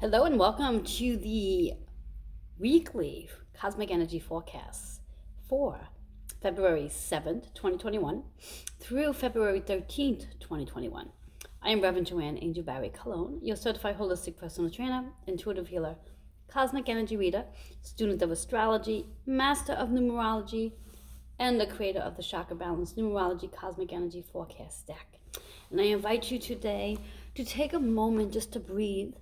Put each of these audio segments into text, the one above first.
Hello and welcome to the weekly cosmic energy forecast for February 7th, 2021 through February 13th, 2021. I am Reverend Joanne Angel Barry Colon, your certified holistic personal trainer, intuitive healer, cosmic energy reader, student of astrology, master of numerology, and the creator of the Chakra Balance Numerology Cosmic Energy Forecast deck. And I invite you today to take a moment just to breathe,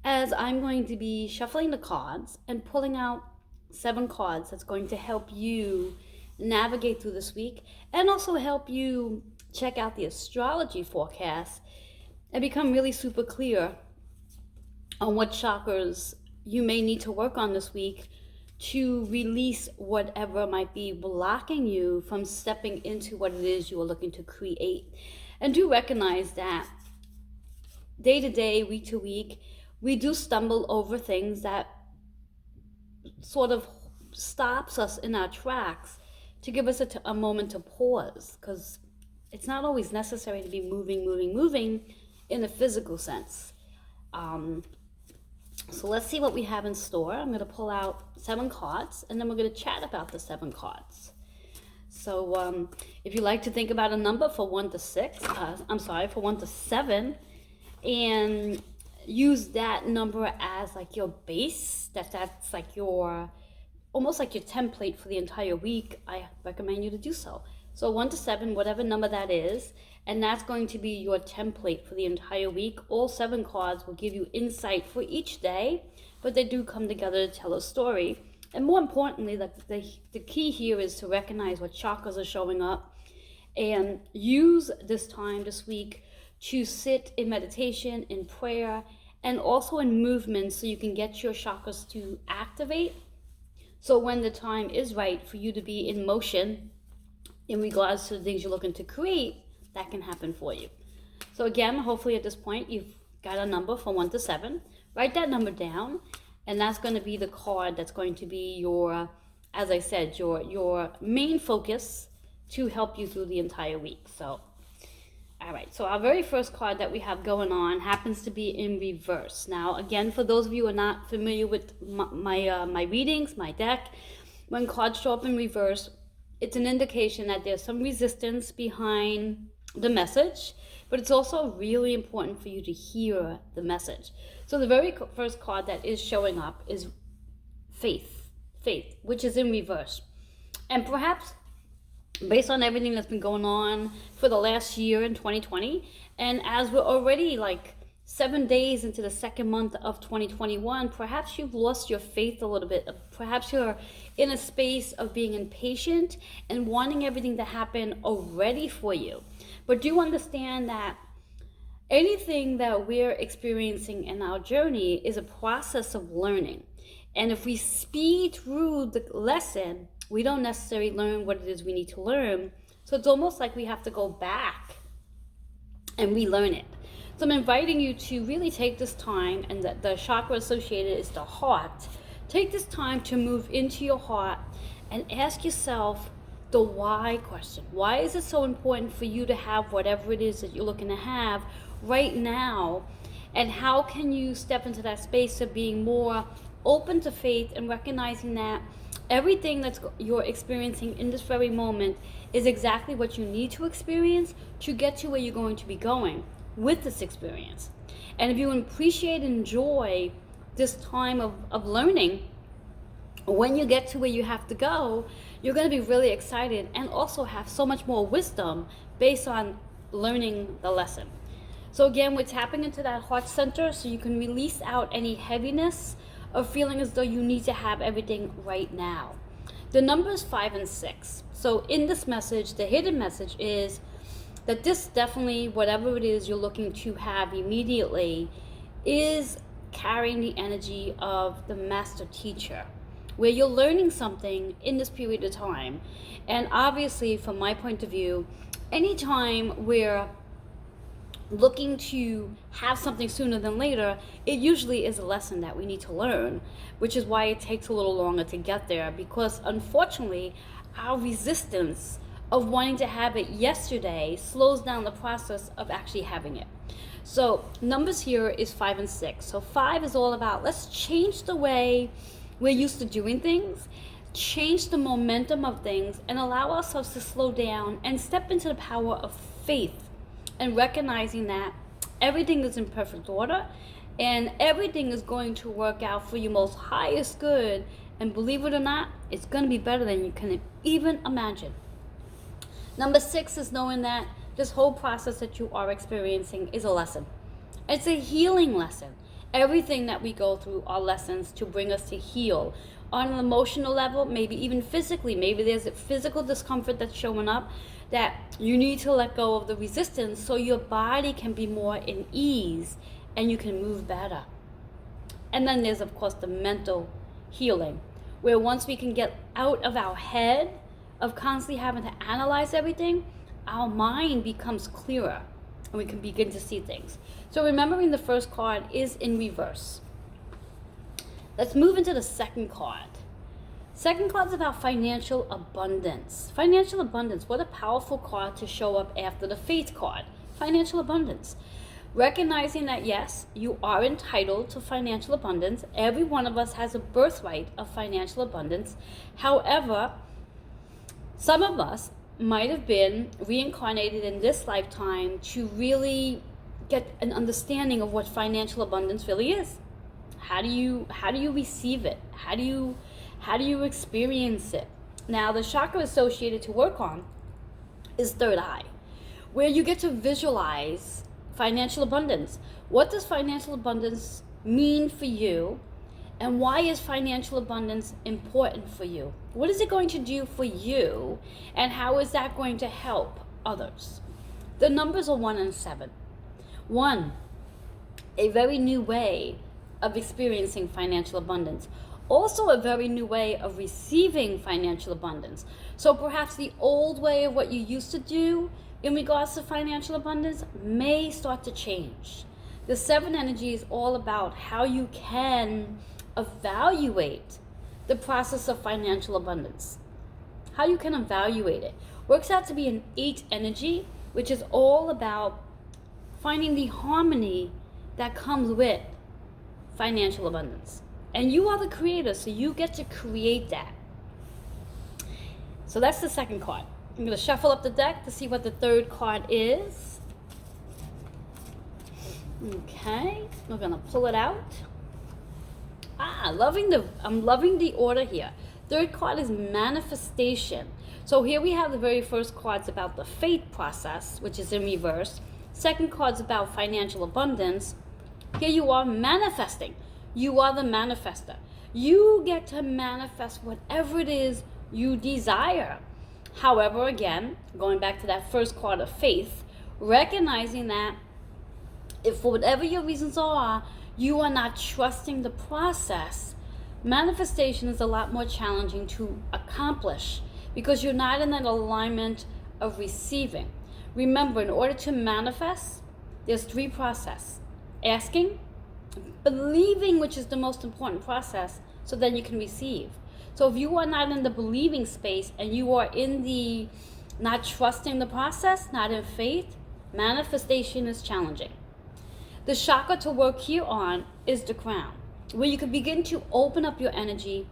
as I'm going to be shuffling the cards and pulling out 7 cards that's going to help you navigate through this week and also help you check out the astrology forecast and become really super clear on what chakras you may need to work on this week to release whatever might be blocking you from stepping into what it is you are looking to create. And do recognize that day to day, week to week, we do stumble over things that sort of stops us in our tracks to give us a moment to pause, because it's not always necessary to be moving in a physical sense. So let's see what we have in store. I'm going to pull out 7 cards, and then we're going to chat about the 7 cards. So if you like to think about a number for 1 to 7, and use that number as like your base, that's like your, almost like your template for the entire week, I recommend you to do so. So 1 to 7, whatever number that is, and that's going to be your template for the entire week. All 7 cards will give you insight for each day, but they do come together to tell a story. And more importantly, the key here is to recognize what chakras are showing up and use this time this week to sit in meditation, in prayer, and also in movement, so you can get your chakras to activate. So when the time is right for you to be in motion in regards to the things you're looking to create, that can happen for you. So again, hopefully at this point you've got a number from 1 to 7. Write that number down, and that's going to be the card that's going to be your, as I said, your main focus to help you through the entire week. So all right, so our very first card that we have going on happens to be in reverse. Now, again, for those of you who are not familiar with my readings, my deck, when cards show up in reverse, it's an indication that there's some resistance behind the message, but it's also really important for you to hear the message. So the very first card that is showing up is faith, which is in reverse. And perhaps based on everything that's been going on for the last year in 2020, and as we're already like 7 days into the second month of 2021, perhaps you've lost your faith a little bit. Perhaps you're in a space of being impatient and wanting everything to happen already for you. But do understand that anything that we're experiencing in our journey is a process of learning. And if we speed through the lesson, we don't necessarily learn what it is we need to learn. So it's almost like we have to go back and relearn it. So I'm inviting you to really take this time, and the chakra associated is the heart. Take this time to move into your heart and ask yourself the why question. Why is it so important for you to have whatever it is that you're looking to have right now? And how can you step into that space of being more open to faith and recognizing that everything that you're experiencing in this very moment is exactly what you need to experience to get to where you're going to be going with this experience. And if you appreciate and enjoy this time of learning, when you get to where you have to go, you're going to be really excited and also have so much more wisdom based on learning the lesson. So again, we're tapping into that heart center so you can release out any heaviness of feeling as though you need to have everything right now. The numbers 5 and 6. So in this message, the hidden message is that this definitely, whatever it is you're looking to have immediately, is carrying the energy of the master teacher, where you're learning something in this period of time. And obviously, from my point of view, anytime we're looking to have something sooner than later, it usually is a lesson that we need to learn, which is why it takes a little longer to get there, because unfortunately our resistance of wanting to have it yesterday slows down the process of actually having it. So numbers here is 5 and 6. So 5 is all about, let's change the way we're used to doing things, change the momentum of things, and allow ourselves to slow down and step into the power of faith and recognizing that everything is in perfect order and everything is going to work out for your most highest good. And believe it or not, it's going to be better than you can even imagine. Number 6 is knowing that this whole process that you are experiencing is a lesson. It's a healing lesson. Everything that we go through are lessons to bring us to heal. On an emotional level, maybe even physically, maybe there's a physical discomfort that's showing up that you need to let go of the resistance so your body can be more in ease and you can move better. And then there's, of course, the mental healing, where once we can get out of our head of constantly having to analyze everything, our mind becomes clearer and we can begin to see things. So remembering the first card is in reverse. Let's move into the second card. Second card is about financial abundance. Financial abundance, what a powerful card to show up after the Faith card. Financial abundance. Recognizing that yes, you are entitled to financial abundance. Every one of us has a birthright of financial abundance. However, some of us might have been reincarnated in this lifetime to really get an understanding of what financial abundance really is. How do you receive it? How do you experience it? Now, the chakra associated to work on is third eye, where you get to visualize financial abundance. What does financial abundance mean for you? And why is financial abundance important for you? What is it going to do for you? And how is that going to help others? The numbers are 1 and 7. 1, a very new way of experiencing financial abundance. Also a very new way of receiving financial abundance. So perhaps the old way of what you used to do in regards to financial abundance may start to change. The 7 energy is all about how you can evaluate the process of financial abundance. How you can evaluate it. Works out to be an 8 energy, which is all about finding the harmony that comes with financial abundance. And you are the creator, so you get to create that. So that's the second card. I'm going to shuffle up the deck to see what the third card is. Okay, we're going to pull it out. I'm loving the order here. Third card is manifestation. So here we have the very first cards about the faith process, which is in reverse. Second card's about financial abundance. Here you are manifesting. You are the manifester. You get to manifest whatever it is you desire. However, again, going back to that first card of faith, recognizing that if for whatever your reasons are, you are not trusting the process, manifestation is a lot more challenging to accomplish because you're not in that alignment of receiving. Remember, in order to manifest, there's 3 processes. Asking, believing, which is the most important process, so then you can receive. So if you are not in the believing space and you are in the not trusting the process, not in faith, manifestation is challenging. The chakra to work here on is the crown, where you can begin to open up your energy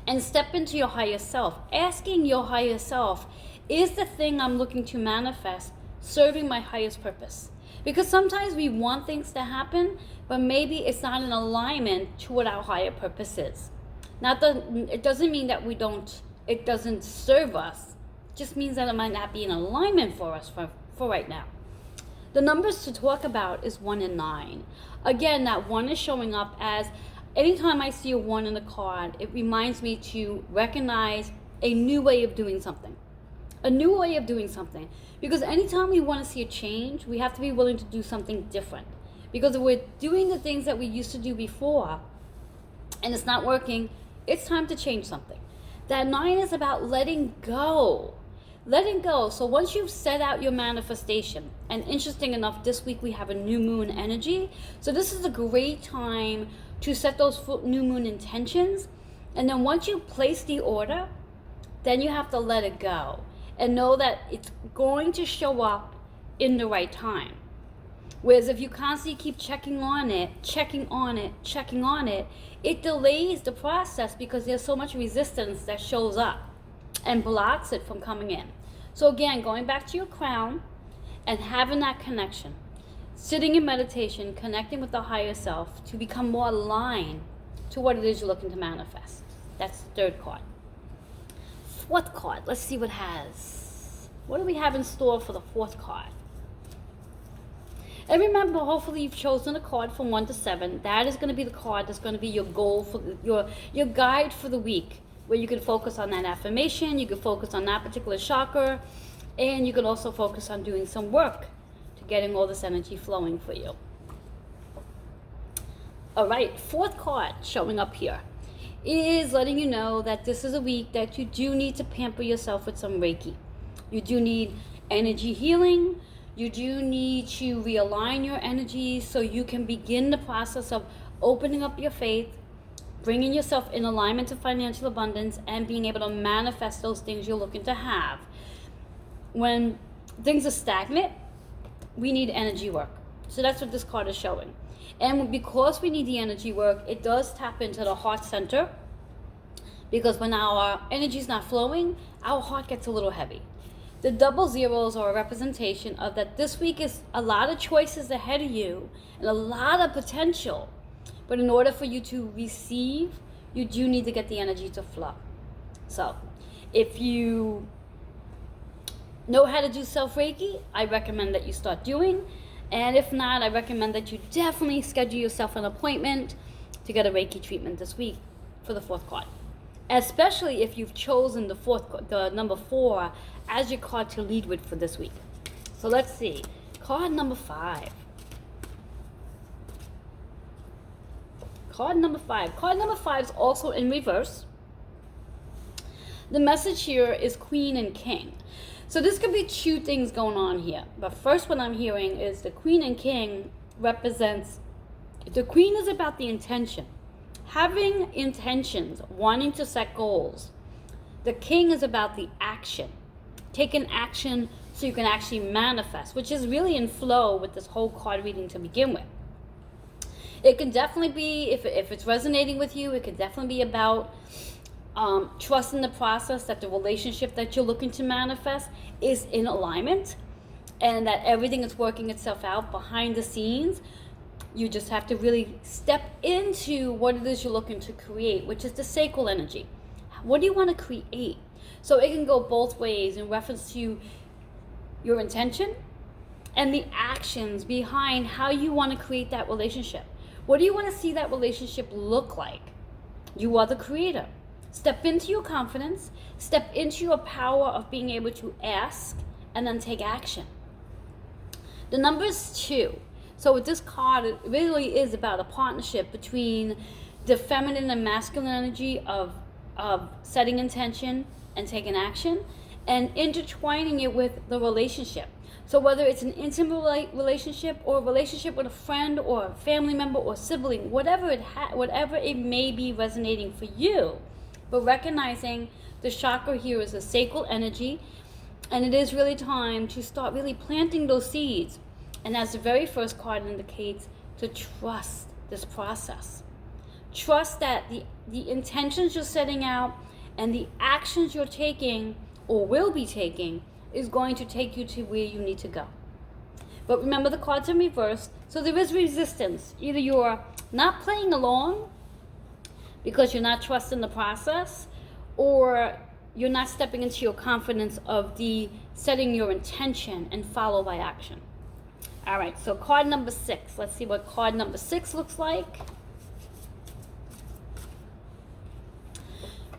and step into your higher self, asking your higher self, is the thing I'm looking to manifest serving my highest purpose? Because sometimes we want things to happen, but maybe it's not in alignment to what our higher purpose is. It doesn't mean that it doesn't serve us. It just means that it might not be in alignment for us for right now. The numbers to talk about is 1 and 9. Again, that 1 is showing up as, anytime I see a 1 in the card, it reminds me to recognize a new way of doing something. A new way of doing something. Because anytime we want to see a change, we have to be willing to do something different. Because if we're doing the things that we used to do before, and it's not working, it's time to change something. That 9 is about letting go. Letting go. So once you've set out your manifestation, and interesting enough, this week we have a new moon energy. So this is a great time to set those new moon intentions. And then once you place the order, then you have to let it go. and know that it's going to show up in the right time. Whereas if you constantly keep checking on it, it delays the process because there's so much resistance that shows up and blocks it from coming in. So again, going back to your crown and having that connection, sitting in meditation, connecting with the higher self to become more aligned to what it is you're looking to manifest. That's the third card. Fourth card, let's see what do we have in store for the fourth card? And remember, hopefully you've chosen a card from 1 to 7. That is going to be the card that's going to be your goal for your guide for the week, where you can focus on that affirmation, you can focus on that particular chakra, and you can also focus on doing some work to getting all this energy flowing for you. All right, fourth card showing up here is letting you know that this is a week that you do need to pamper yourself with some Reiki. You do need energy healing. You do need to realign your energy so you can begin the process of opening up your faith, bringing yourself in alignment to financial abundance, and being able to manifest those things you're looking to have. When things are stagnant, we need energy work. So that's what this card is showing. And because we need the energy work, it does tap into the heart center, because when our energy is not flowing, our heart gets a little heavy. The double zeros are a representation of that this week is a lot of choices ahead of you and a lot of potential. But in order for you to receive, you do need to get the energy to flow. So if you know how to do self-Reiki, I recommend that you start doing. And if not, I recommend that you definitely schedule yourself an appointment to get a Reiki treatment this week for the fourth card. Especially if you've chosen the number 4 as your card to lead with for this week. So let's see. Card number 5. Card number 5. Card number 5 is also in reverse. The message here is Queen and King. So this could be two things going on here. But first, what I'm hearing is the Queen and King represents, the Queen is about the intention. Having intentions, wanting to set goals. The King is about the action. Taking action so you can actually manifest, which is really in flow with this whole card reading to begin with. It can definitely be, if it's resonating with you, it could definitely be about trusting the process, that the relationship that you're looking to manifest is in alignment and that everything is working itself out behind the scenes. You just have to really step into what it is you're looking to create, which is the sacral energy. What do you want to create? So it can go both ways in reference to your intention and the actions behind how you want to create that relationship. What do you want to see that relationship look like? You are the creator. Step into your confidence, step into your power of being able to ask and then take action. The number is 2. So with this card, it really is about a partnership between the feminine and masculine energy of setting intention and taking action, and intertwining it with the relationship. So whether it's an intimate relationship or a relationship with a friend or a family member or sibling, whatever it may be resonating for you, but recognizing the chakra here is a sacral energy, and it is really time to start really planting those seeds. And as the very first card indicates, to trust this process. Trust that the intentions you're setting out and the actions you're taking or will be taking is going to take you to where you need to go. But remember, the cards are in reverse, so there is resistance. Either you're not playing along because you're not trusting the process, or you're not stepping into your confidence of the setting your intention and follow by action. All right, so card number 6. Let's see what card number 6 looks like.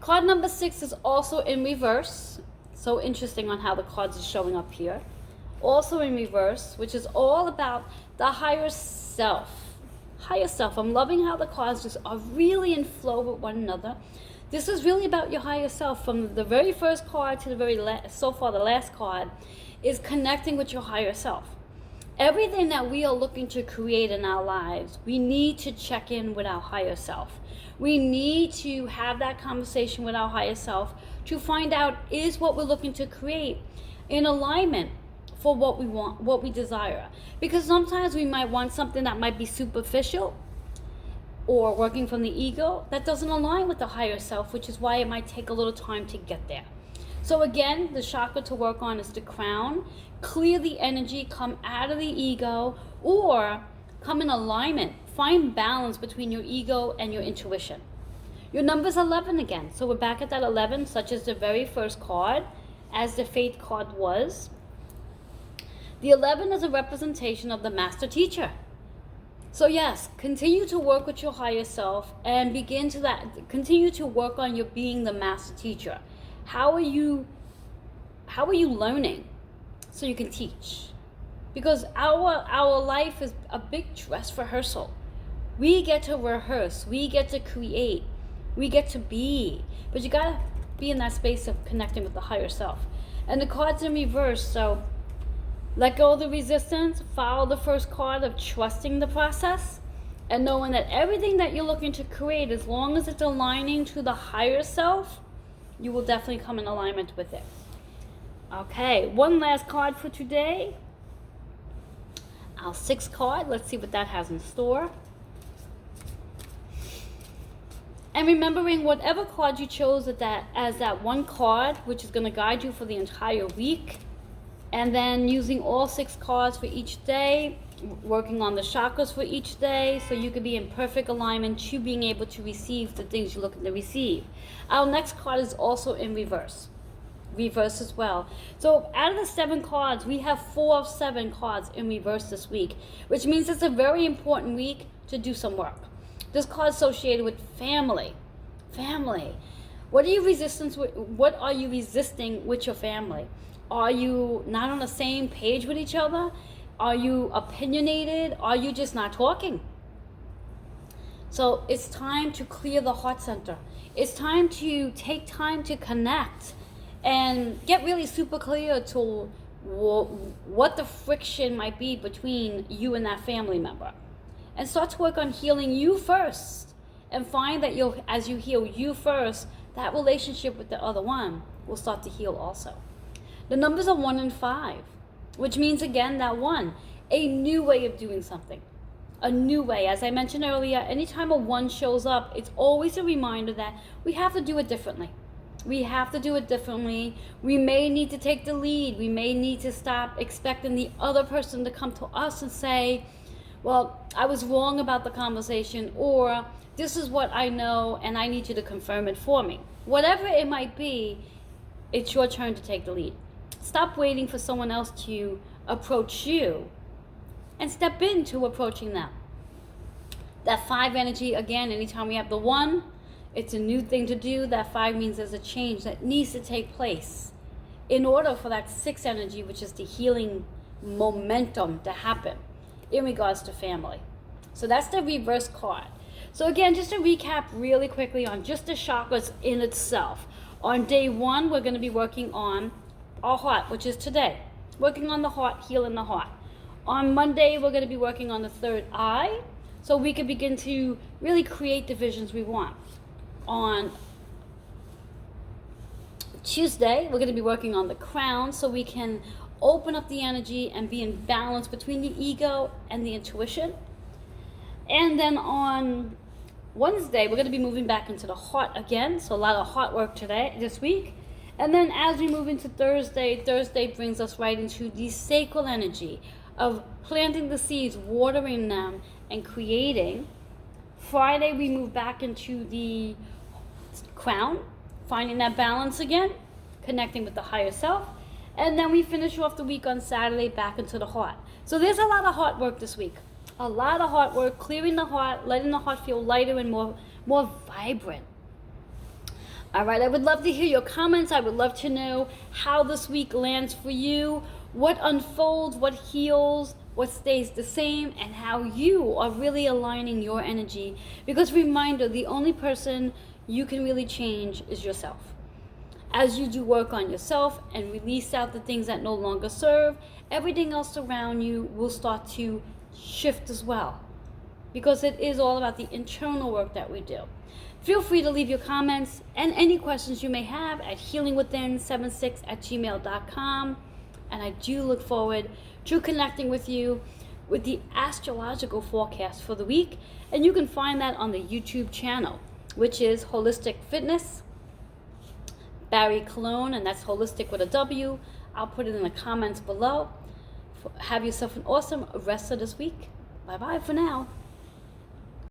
Card number 6 is also in reverse. So interesting on how the cards are showing up here. Also in reverse, which is all about the higher self. Higher self. I'm loving how the cards just are really in flow with one another. This is really about your higher self. From the very first card to the very last, so far the last card, is connecting with your higher self. everything that we are looking to create in our lives, we need to check in with our higher self. We need to have that conversation with our higher self to find out, is what we're looking to create in alignment for what we want, what we desire? Because sometimes we might want something that might be superficial or working from the ego that doesn't align with the higher self, which is why it might take a little time to get there. So again, the chakra to work on is the crown. Clear the energy, come out of the ego, or come in alignment. Find balance between your ego and your intuition. Your number's 11 again. So we're back at that 11, such as the very first card, as the Faith card was. The 11 is a representation of the master teacher. So yes, continue to work with your higher self and continue to work on your being the master teacher. How are you learning so you can teach? Because our life is a big dress rehearsal. We get to rehearse, we get to create, we get to be. But you gotta be in that space of connecting with the higher self. And the card's in reverse, so let go of the resistance, follow the first card of trusting the process, and knowing that everything that you're looking to create, as long as it's aligning to the higher self, you will definitely come in alignment with it. Okay, one last card for today. Our 6th card, let's see what that has in store. And remembering whatever card you chose as that one card, which is going to guide you for the entire week. And then using all 6 cards for each day, working on the chakras for each day, so you can be in perfect alignment to being able to receive the things you're looking to receive. Our next card is also in reverse as well. So out of the 7 cards, we have 4 of 7 cards in reverse this week, which means it's a very important week to do some work. This card is associated with family. What are you resisting with your family? Are you not on the same page with each other? Are you opinionated? Are you just not talking? So it's time to clear the heart center. It's time to take time to connect and get really super clear to what the friction might be between you and that family member. And start to work on healing you first. And find that as you heal you first, that relationship with the other one will start to heal also. The numbers are 1 and 5, which means again that 1, a new way of doing something. A new way. As I mentioned earlier, anytime a 1 shows up, it's always a reminder that we have to do it differently. We may need to take the lead. We may need to stop expecting the other person to come to us and say, well, I was wrong about the conversation, or this is what I know and I need you to confirm it for me. Whatever it might be, it's your turn to take the lead. Stop waiting for someone else to approach you and step into approaching them. That 5 energy, again, anytime we have the 1, it's a new thing to do. That 5 means there's a change that needs to take place in order for that 6 energy, which is the healing momentum, to happen in regards to family. So that's the reverse card. So again, just to recap really quickly on just the chakras in itself. On day 1, we're going to be working on our heart, which is today. Working on the heart, healing the heart. On Monday, we're going to be working on the 3rd eye, so we can begin to really create the visions we want. On Tuesday, we're going to be working on the crown, so we can open up the energy and be in balance between the ego and the intuition. And then on Wednesday, we're going to be moving back into the heart again, so a lot of heart work this week. And then as we move into Thursday brings us right into the sacral energy of planting the seeds, watering them, and creating. Friday, we move back into the crown, finding that balance again, connecting with the higher self. And then we finish off the week on Saturday back into the heart. So there's a lot of heart work this week. A lot of heart work, clearing the heart, letting the heart feel lighter and more vibrant. All right, I would love to hear your comments. I would love to know how this week lands for you, what unfolds, what heals, what stays the same, and how you are really aligning your energy. Because reminder, the only person you can really change is yourself. as you do work on yourself and release out the things that no longer serve, everything else around you will start to shift as well. Because it is all about the internal work that we do. Feel free to leave your comments and any questions you may have at healingwithin76@gmail.com. And I do look forward to connecting with you with the astrological forecast for the week. And you can find that on the YouTube channel, which is Holistic Fitness, Barry Colon, and that's holistic with a W. I'll put it in the comments below. Have yourself an awesome rest of this week. Bye-bye for now.